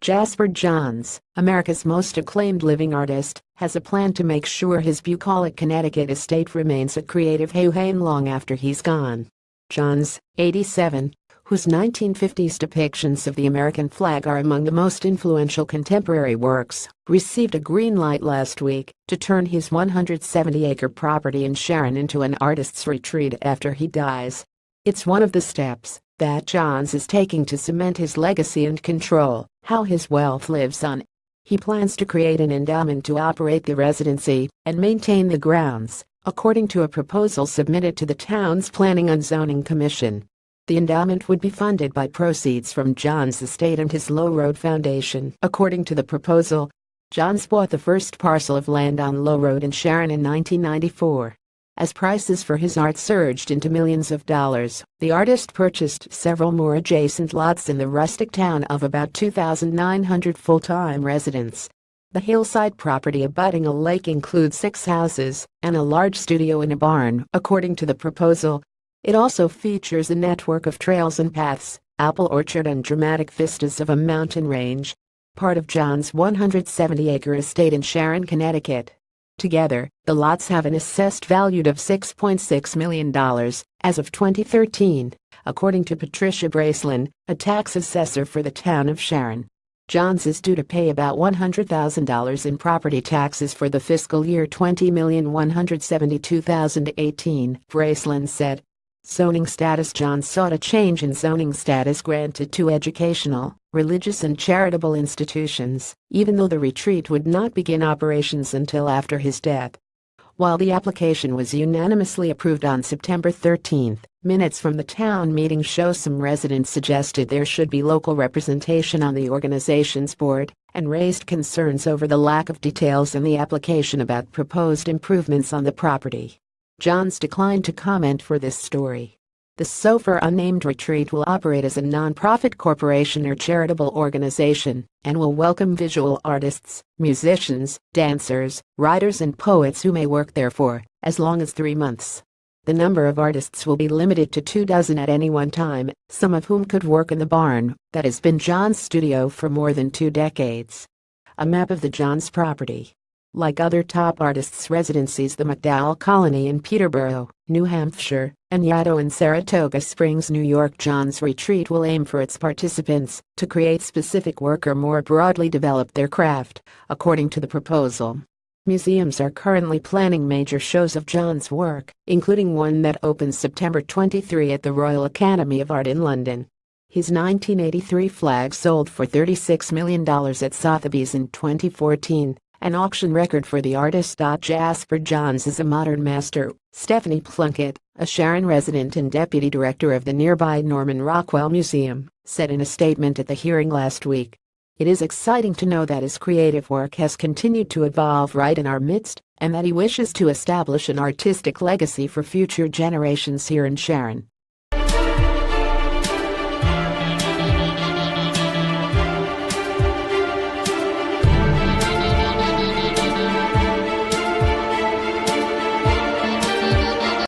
Jasper Johns, America's most acclaimed living artist, has a plan to make sure his bucolic Connecticut estate remains a creative haven long after he's gone. Johns, 87, whose 1950s depictions of the American flag are among the most influential contemporary works, received a green light last week to turn his 170-acre property in Sharon into an artist's retreat after he dies. It's one of the steps that Johns is taking to cement his legacy and control how his wealth lives on. He plans to create an endowment to operate the residency and maintain the grounds, according to a proposal submitted to the town's Planning and Zoning Commission. The endowment would be funded by proceeds from Johns' estate and his Low Road Foundation. According to the proposal, Johns bought the first parcel of land on Low Road in Sharon in 1994. As prices for his art surged into millions of dollars, the artist purchased several more adjacent lots in the rustic town of about 2,900 full-time residents. The hillside property abutting a lake includes 6 houses and a large studio and a barn, according to the proposal. It also features a network of trails and paths, apple orchard and dramatic vistas of a mountain range, part of Johns' 170-acre estate in Sharon, Connecticut. Together, the lots have an assessed value of $6.6 million as of 2013, according to Patricia Bracelin, a tax assessor for the town of Sharon. Johns is due to pay about $100,000 in property taxes for the fiscal year 20,172,018, Bracelin said. Zoning status: Johns sought a change in zoning status granted to educational, religious and charitable institutions, even though the retreat would not begin operations until after his death. While the application was unanimously approved on September 13, minutes from the town meeting show some residents suggested there should be local representation on the organization's board and raised concerns over the lack of details in the application about proposed improvements on the property. Johns declined to comment for this story. The so far unnamed retreat will operate as a non-profit corporation or charitable organization and will welcome visual artists, musicians, dancers, writers and poets who may work there for as long as 3 months. The number of artists will be limited to 24 at any one time, some of whom could work in the barn that has been Johns' studio for more than 2 decades. A map of the Johns property. Like other top artists' residencies, the McDowell Colony in Peterborough, New Hampshire, and Yaddo in Saratoga Springs, New York, Johns' retreat will aim for its participants to create specific work or more broadly develop their craft, according to the proposal. Museums are currently planning major shows of Johns' work, including one that opens September 23 at the Royal Academy of Art in London. His 1983 flag sold for $36 million at Sotheby's in 2014. An auction record for the artist. Jasper Johns is a modern master, Stephanie Plunkett, a Sharon resident and deputy director of the nearby Norman Rockwell Museum, said in a statement at the hearing last week. It is exciting to know that his creative work has continued to evolve right in our midst, and that he wishes to establish an artistic legacy for future generations here in Sharon.